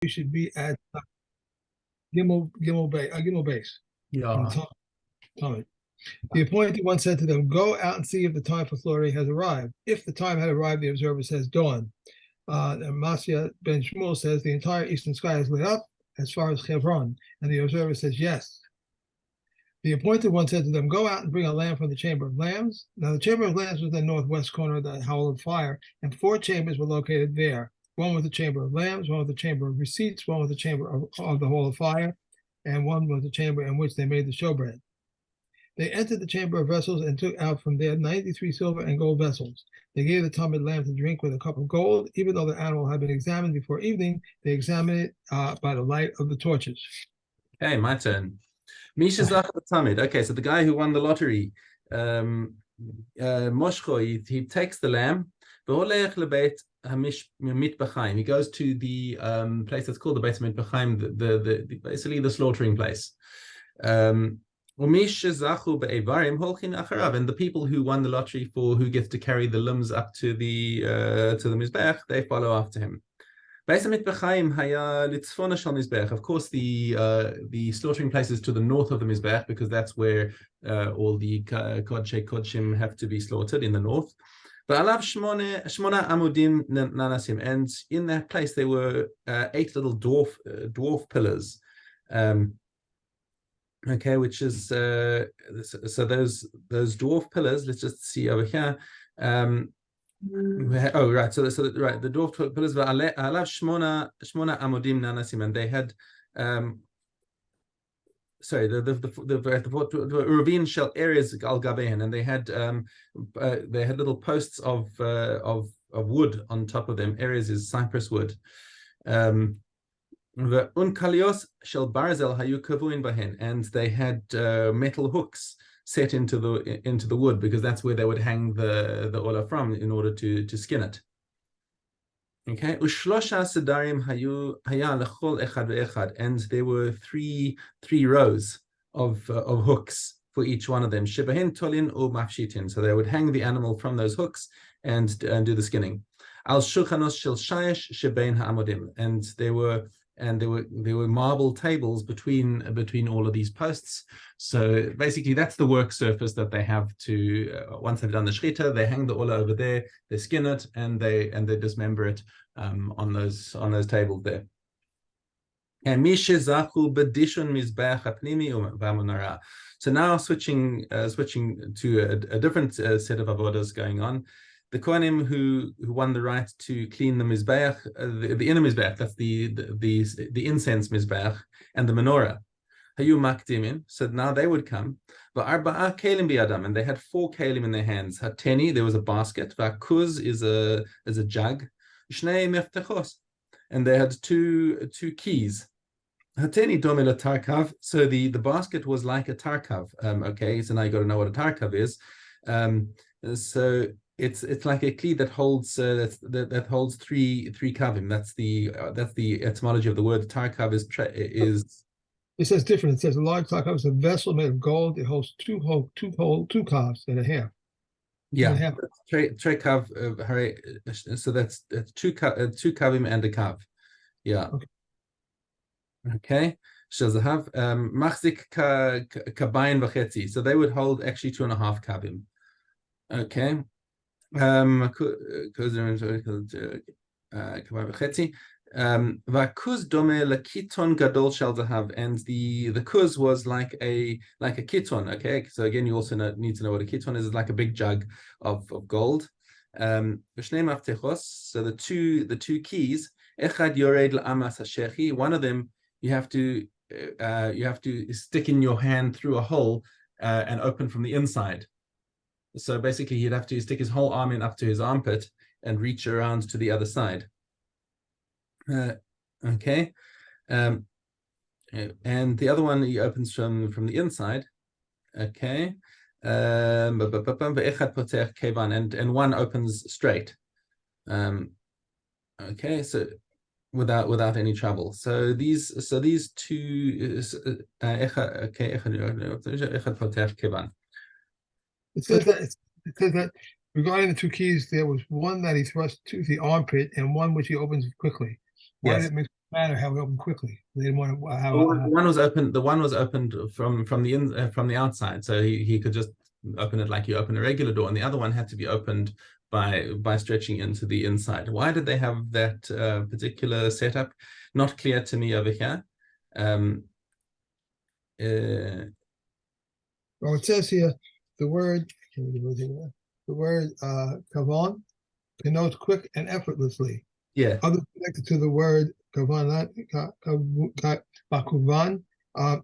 we should be at Gimel base. Yeah. Tamid. The appointed one said to them, "Go out and see if the time for slaughtering has arrived. If the time had arrived, the observer says dawn." And Masya ben Shmuel says the entire eastern sky is lit up as far as Hebron, and the observer says yes. The appointed one said to them, "Go out and bring a lamb from the chamber of lambs." Now the chamber of lambs was in the northwest corner of the howl of fire, and 4 chambers were located there. One was the chamber of lambs, one was the chamber of receipts, one was the chamber of the hall of fire, and one was the chamber in which they made the showbread. They entered the chamber of vessels and took out from there 93 silver and gold vessels. They gave the Tamid lamb to drink with a cup of gold. Even though the animal had been examined before evening, they examined it by the light of the torches. Okay, my turn. Mishna Tamid. Okay, so the guy who won the lottery, Moshcho, he takes the lamb. He goes to the place that's called the Beit Mitbachaim, the basically the slaughtering place. And the people who won the lottery for who gets to carry the limbs up to the Mizbech, they follow after him. Of course, the slaughtering place is to the north of the Mizbech because that's where all the Kodshe Kodshim have to be slaughtered in the north. And in that place there were 8 little dwarf pillars. Okay, which is so those dwarf pillars. Let's just see over here. Oh, right. So right, the dwarf pillars were alav shmona amodim nanasim, and they had sorry, the ravine shell areas al gabehen, and they had little posts of wood on top of them. Areas is cypress wood. The unkalios shel barzel hayu kavuin bahen, and they had metal hooks set into the wood because that's where they would hang the ola from in order to skin it. Okay, ushlosha sedarim hayu haya lechol echad ve'echad, and there were three rows of hooks for each one of them. Shebahin tolin u mafshitin, so they would hang the animal from those hooks and do the skinning. Al shulchanos shel shayesh shebein ha'amodim, and there were marble tables between all of these posts. So basically that's the work surface that they have to once they've done the shechita, they hang the ola over there, they skin it, and they dismember it on those tables there. And so now switching to a different set of avodas going on. The Kohanim who won the right to clean the Mizbeach, the inner Mizbeach, that's the incense Mizbeach, and the menorah, Hayu Makdimin, so now they would come. But Arba'a Kalim bi'adam, and they had 4 kalim in their hands. Hateni, there was a basket. Va'kuz is a jug. Shnei meftechos, and they had two keys. Hateni domela tarkav, so the basket was like a tarkav. Okay, so now you got to know what a tarkav is. So it's like a kli that holds that holds three kavim. That's the etymology of the word. Tarkav is. It says different. It says a large tarkav is a vessel made of gold. It holds two kavs and a half. Yeah, trekav. So that's two kavim and a kav. Yeah. Okay. Shazahav machzik kabayin v'chetzi. So they would hold actually 2.5 kavim. Okay. Vakuz dome lakiton gadol shel zahav, and the kuz was like a kiton. Okay, so again, you also need to know what a kiton is. It's like a big jug of gold. So the two keys. Echad yored la'amas hashechi. One of them you have to stick in your hand through a hole and open from the inside. So basically, he'd have to stick his whole arm in up to his armpit and reach around to the other side. Okay, and the other one he opens from the inside. Okay, and one opens straight. Okay, so without any trouble. So these two. It says that regarding the 2 keys, there was one that he thrust to the armpit and one which he opens quickly. Why did it make matter how it opened quickly. They didn't want to have One was open. The one was opened from the outside, so he could just open it like you open a regular door, and the other one had to be opened by stretching into the inside. Why did they have that particular setup? Not clear to me over here. Well, it says here the word kavon connotes quick and effortlessly. Yeah. Others connected to the word kavan,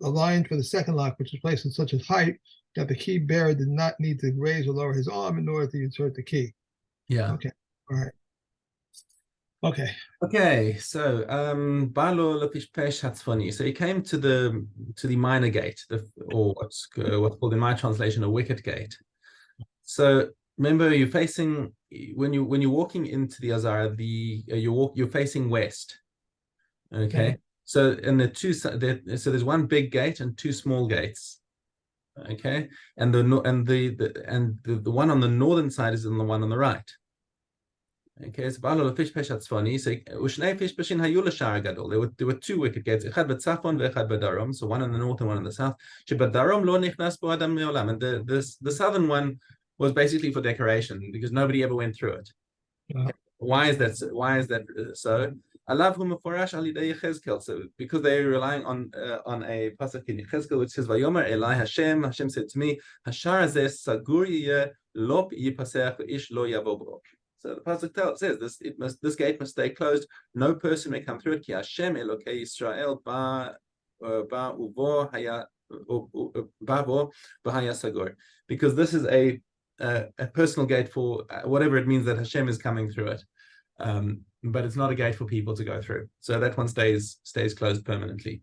aligned for the second lock, which is placed at such a height that the key bearer did not need to raise or lower his arm in order to insert the key. Yeah. Okay. All right. Okay. Okay. So Balo Lopishpesh Hatzfoni. So he came to the minor gate, or what's called in my translation a wicket gate. So remember, you're facing when you're walking into the Azara, you're facing west. Okay. So and so there's one big gate and two small gates. Okay, and the one on the northern side is in the one on the right. Okay, so there were two wicket gates, so one in the north and one in the south. And the southern one was basically for decoration because nobody ever went through it. Yeah. Why is that so? So because they're relying on a pasuk in Yechezkel which says Vayomer Elai Hashem said to me Hashar zeh sagur yeh lo yipasech ish lo yavo b'ro. So the pasuk says this gate must stay closed, no person may come through it. Ki Hashem Elokei Yisrael ba uvo haya sagur, because this is a personal gate for whatever it means that Hashem is coming through it. But it's not a gate for people to go through. So that one stays closed permanently.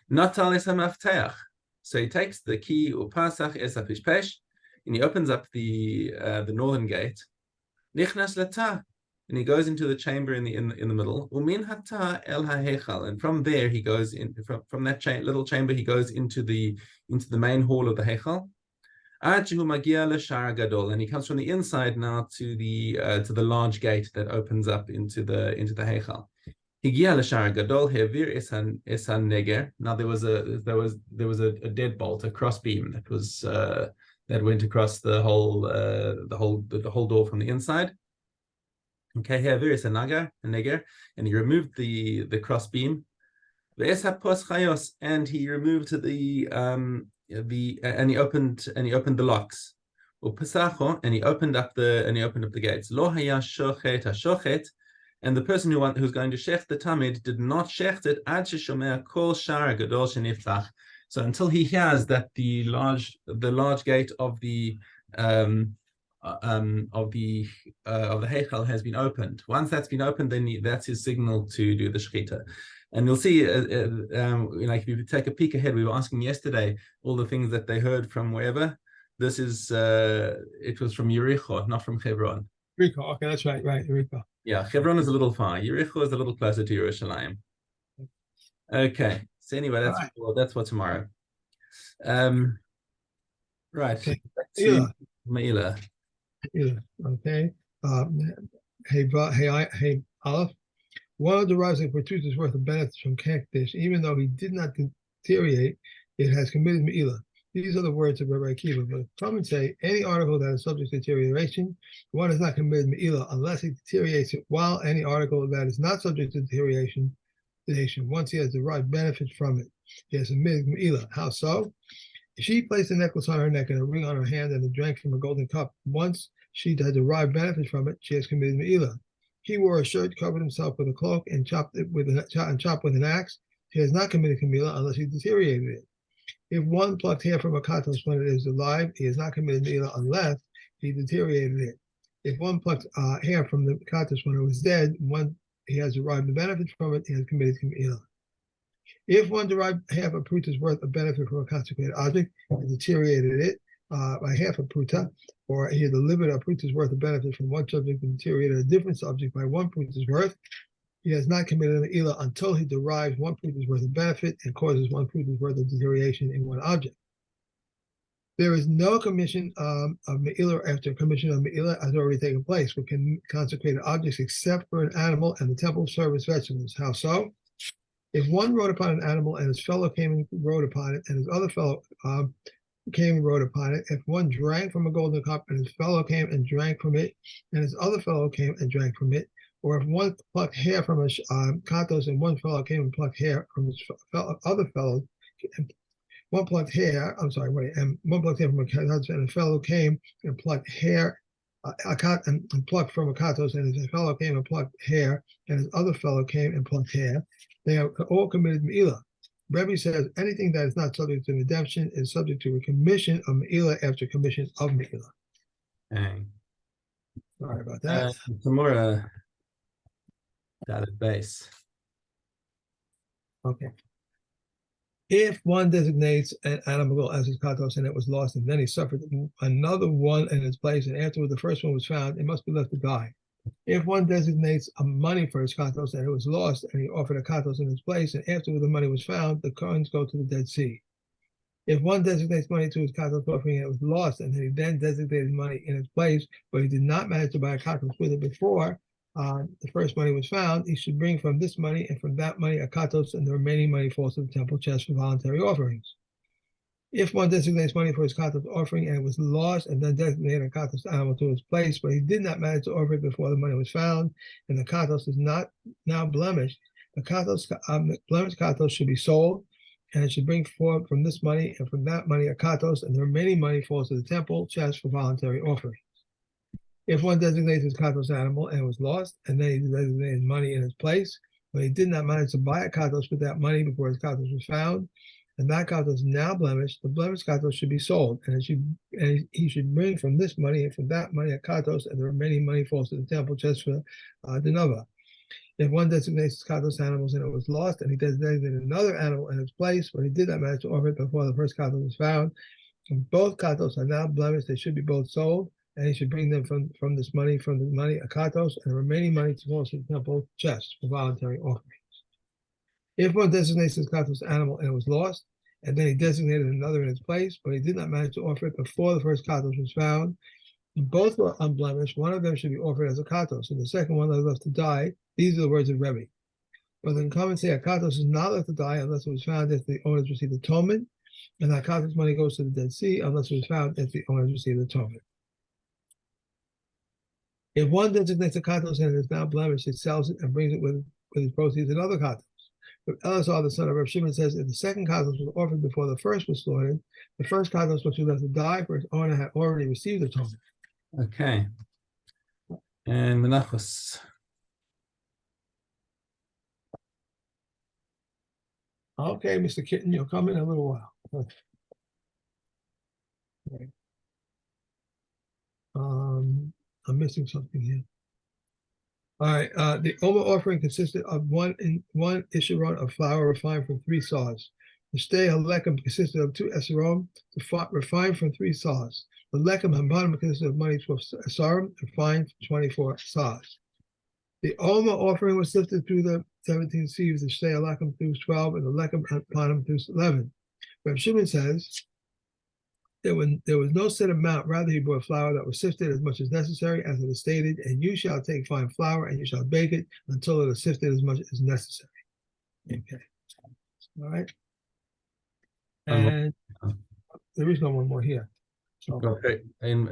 Natal es hamafteach. So he takes the key upasach es hapishpesh, and he opens up the northern gate. Nichnas lata, and he goes into the chamber in the middle. Umin hata el hahechal, and from there he goes in from that little chamber he goes into the main hall of the hechal. And he comes from the inside now to the large gate that opens up into the Heichal. Now there was a deadbolt, a crossbeam that went across the whole door from the inside. Okay, here there is a neger, and he removed the crossbeam. And he removed and he opened the locks. And he opened up the gates. Lo haya shochet hashochet, and the person who's going to shech the tamid did not shech it ad sheshomea kol shar gadol sheniftach. So until he hears that the large gate of the heichal has been opened. Once that's been opened, then that's his signal to do the shechita. And you'll see, if you take a peek ahead, we were asking yesterday all the things that they heard from wherever. This is, it was from Yericho, not from Hebron. Yericho, okay, that's right, Yericho. Yeah, Hebron is a little far. Yericho is a little closer to Yerushalayim. Okay, so anyway, that's for tomorrow. Right, okay. Back to Meila. Okay. Hey, Aleph. One of the rising produces worth of benefits from Kakdish, even though he did not deteriorate, it has committed Me'ilah. These are the words of Rabbi Akiva. But some would say any article that is subject to deterioration, one is not committed Me'ilah unless he deteriorates it, while any article that is not subject to deterioration, once he has derived benefit from it, he has committed Me'ilah. How so? She placed a necklace on her neck and a ring on her hand and drank from a golden cup. Once she had derived benefit from it, she has committed Me'ilah. He wore a shirt, covered himself with a cloak, and chopped with an axe. He has not committed Me'ilah unless he deteriorated it. If one plucked hair from a katos when it is alive, he has not committed Me'ilah unless he deteriorated it. If one plucked hair from the katos when it was dead, he has derived the benefit from it, he has committed Me'ilah. If one derived half a pruta's worth of benefit from a consecrated object and deteriorated it by half a pruta, or he had delivered a pruta's worth of benefit from one subject and deteriorated a different subject by one pruta's worth, he has not committed an ilah until he derives one pruta's worth of benefit and causes one pruta's worth of deterioration in one object. There is no commission of Me'ilah after commission of Me'ilah has already taken place for consecrated objects except for an animal and the temple service vegetables. How so? If one rode upon an animal and his fellow came and rode upon it, and his other fellow came and rode upon it, if one drank from a golden cup and his fellow came and drank from it, and his other fellow came and drank from it, or if one plucked hair from a katos and one fellow came and plucked hair from his other fellow, one plucked hair, and one plucked hair from a katos, and a fellow came and plucked hair, and plucked from a katos, and his fellow came and plucked hair, and his other fellow came and plucked hair, they have all committed Me'ilah. Rebbe says anything that is not subject to redemption is subject to a commission of Me'ilah after commission of Me'ilah. Okay. Sorry about that. Tamura, data base. Okay. If one designates an animal as his katos and it was lost, and then he suffered another one in its place, and afterward the first one was found, it must be left to die. If one designates a money for his katos and it was lost, and he offered a katos in its place, and afterward the money was found, the coins go to the Dead Sea. If one designates money to his katos offering and it was lost, and he then designated money in its place, but he did not manage to buy a katos with it before the first money was found, he should bring from this money and from that money a katos, and the remaining money falls to the temple chest for voluntary offerings. If one designates money for his katos offering and it was lost, and then designated a katos animal to its place, but he did not manage to offer it before the money was found, and the katos is not now blemished, the katos, blemished katos should be sold, and it should bring forth from this money and from that money a katos, and the remaining money falls to the temple chest for voluntary offerings. If one designates his katos animal and it was lost, and then he designated money in its place, but he did not manage to buy a katos with that money before his katos was found, and that katos is now blemished, the blemished katos should be sold, and he should bring from this money and from that money a katos, and the remaining money falls to the temple chest for denova. If one designates his katos animals and it was lost, and he designated another animal in its place, but he did not manage to offer it before the first katos was found, and both katos are now blemished, they should be both sold, and he should bring them from this money, from the money a katos, and the remaining money falls to the temple chest for voluntary offerings. If one designates his katos animal and it was lost, and then he designated another in its place, but he did not manage to offer it before the first katos was found, and both were unblemished, one of them should be offered as a katos, and the second one is left to die. These are the words of Rebbe. But then come and say a katos is not left to die unless it was found after the owners received the Tamid, and that katos money goes to the Dead Sea unless it was found after the owners received the Tamid. If one designates a katos and it is now blemished, it sells it and brings it with its proceeds another katos. But Elazar, the son of Reb Shimon, says if the second katos was offered before the first was slaughtered, the first katos was left to die, for its owner had already received the Tamid. Okay. And Menachos. Okay, Mr. Kitten, you'll come in a little while. Okay. I'm missing something here. All right, the Omer offering consisted of one isharon of flour refined from 3 sahs. The shtei halechem consisted of 2 esarom refined from 3 sahs. The lechem hambanim consisted of money 12 esarim refined from 24 sahs. The Omer offering was sifted through the 17 sieves, the shtei halechem through 12, and the lechem hambanim through 11. Reb Shimon says there was no set amount, rather he brought flour that was sifted as much as necessary, as it is stated, and you shall take fine flour and you shall bake it until it is sifted as much as necessary. Okay. All right. And there is no one more here. So, Okay. In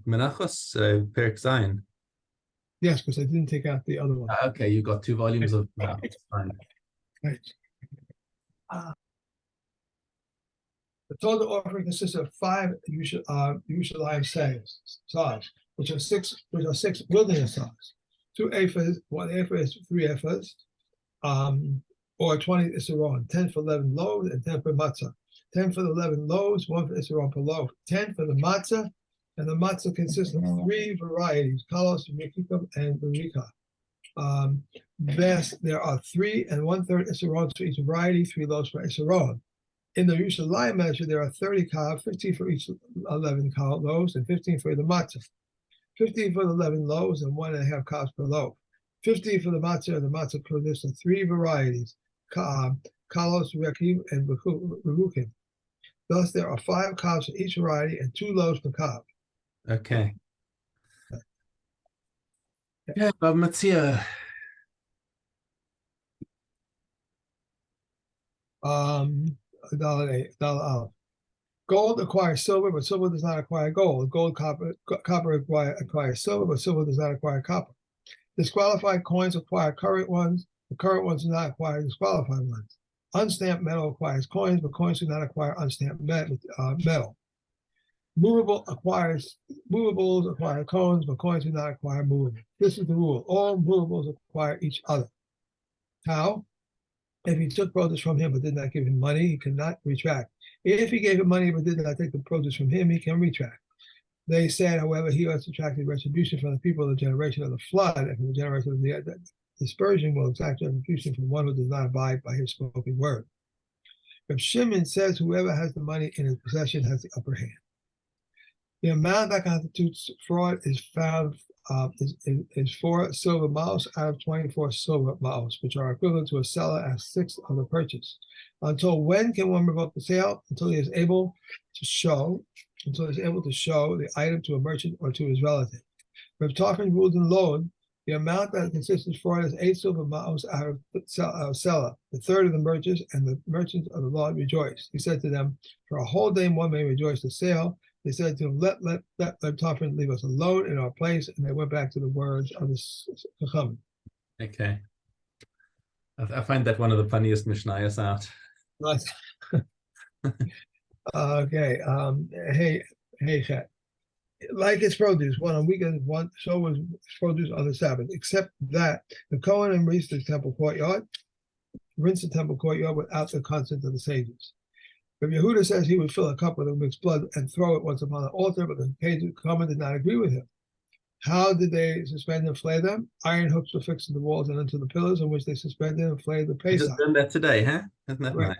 Menachos, Perek Zayin. yes, because I didn't take out the other one. Okay, you got 2 volumes of fine. Right. The total offering consists of 5 Yerushalayim sahs, which are 6 wilderness sahs. 2 ephahs, 1 ephah is 3 ephahs, or 20 isaron, 10 for 11 loaves, and 10 for matzah. 10 for the 11 loaves, 1 for isaron per loaf. 10 for the matzah, and the matzah consists of 3 varieties: kalos, rikikum, and berika. There are 3 1/3 isarons for each variety, 3 loaves per isaron. In the Yerushalayim measure, there are 30 kav, 15 for each 11 kav loaves, and 15 for the matzah. 15 for the 11 loaves, and 1.5 kavs per loaf. 15 for the matzah, and the matzah consists of 3 varieties: kalos, rekim, and berukim. Thus, there are 5 cups for each variety and 2 loaves per cup. Okay. Yeah, Bab Matzia. $1. Gold acquires silver, but silver does not acquire gold. Copper acquires silver, but silver does not acquire copper. Disqualified coins acquire current ones. The current ones do not acquire disqualified ones. Unstamped metal acquires coins, but coins do not acquire unstamped metal. Movables acquire coins, but coins do not acquire movables. This is the rule. All movables acquire each other. How? If he took produce from him but did not give him money, he cannot retract. If he gave him money but did not take the produce from him, he can retract. They said, however, he has attracted retribution from the people of the generation of the flood, and from the generation of the dispersion will exact retribution from one who does not abide by his spoken word. If Shimon says whoever has the money in his possession has the upper hand. The amount that constitutes fraud is found is 4 silver miles out of 24 silver miles, which are equivalent to a seller at 1/6 of the purchase. Until when can one revoke the sale? Until he is able to show the item to a merchant or to his relative. If Tarfon ruled in loan, the amount that consists of fraud is 8 silver miles out of seller. The third of the merchants and the merchants of the law rejoiced. He said to them, for a whole day one may rejoice the sale. They said to him, let Tarfon leave us alone in our place, and they went back to the words of the Chacham. Okay. I find that one of the funniest Mishnayos out. Right. Okay. Hey, Chet. Like its produce, one on weekends, so was produce on the Sabbath, except that the Kohen rinsed the temple courtyard without the consent of the sages. Rabbi Yehuda says he would fill a cup with mixed blood and throw it once upon the altar, but the Kohen did not agree with him. How did they suspend and flay them? Iron hooks were fixed to the walls and into the pillars on which they suspended and flayed the I just Pesach. done that today, huh? Isn't that Right. nice?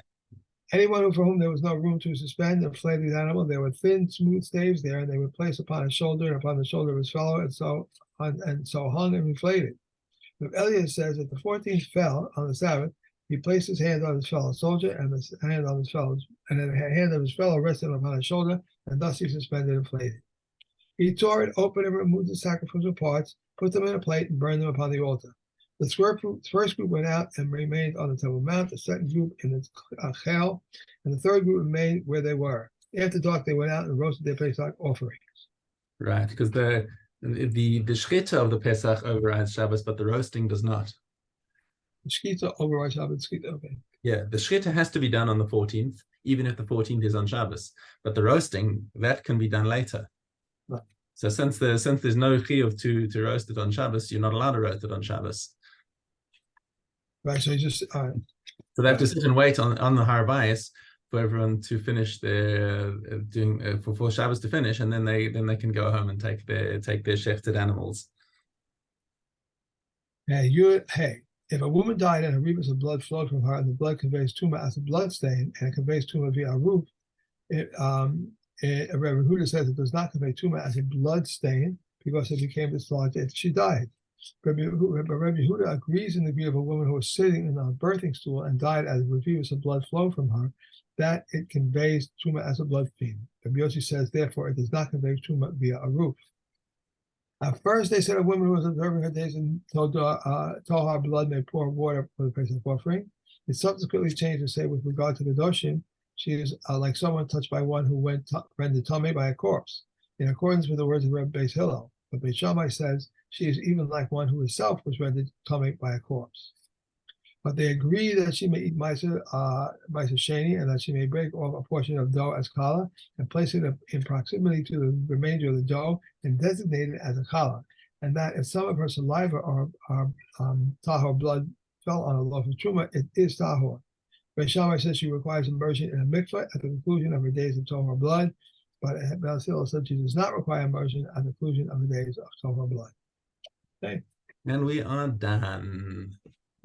Anyone for whom there was no room to suspend and flay these animals, there were thin, smooth staves there, and they were placed upon his shoulder and upon the shoulder of his fellow, and so hung and inflated. If Elias says that the 14th fell on the Sabbath, he placed his hand on his fellow soldier and the hand on his fellow, and the hand of his fellow rested upon his shoulder, and thus he suspended and inflated. He tore it open and removed the sacrificial parts, put them in a plate, and burned them upon the altar. The first group went out and remained on the Temple Mount, the second group in the Chel, and the third group remained where they were. After dark, they went out and roasted their Pesach offerings. Right, because the shchita of the Pesach overrides Shabbos, but the roasting does not. The Shkita overrides Shabbos. Okay. Yeah, the shchita has to be done on the 14th, even if the 14th is on Shabbos. But the roasting, that can be done later. Right. So since there's no chiyuv to roast it on Shabbos, you're not allowed to roast it on Shabbos. Right, so you just So they have to sit and wait on the Har Bayis for everyone to finish their doing for Shabbos to finish, and then they can go home and take their shechted animals. Hey, if a woman died and a rebus of blood flowed from her, and the blood conveys tumah as a blood stain, and it conveys tumah via roof, Rabbi Yehuda says it does not convey tumah as a blood stain because it became dislodged after she died. Rabbi Yehuda agrees in the view of a woman who was sitting in a birthing stool and died as a rebus of blood flowed from her, that it conveys tumah as a blood stain. Rabbi Yossi says, therefore, it does not convey tumah via a roof. At first, they said a woman who was observing her days in Tohar blood may pour water for the Pesach offering. It subsequently changed to say, with regard to the Doshim, she is like someone touched by one who rendered Tamid by a corpse, in accordance with the words of Reb Beis Hillel. But Beis Shammai says she is even like one who herself was rendered Tamid by a corpse. But they agree that she may eat Meiser Sheni, and that she may break off a portion of dough as challah and place it in proximity to the remainder of the dough and designate it as a challah, and that if some of her saliva or tahor blood fell on a loaf of truma, it is tahor. Beis Shammai says she requires immersion in a mikveh at the conclusion of her days of tahor blood, but Beis Hillel said she does not require immersion at the conclusion of the days of tahor blood. Okay. And we are done.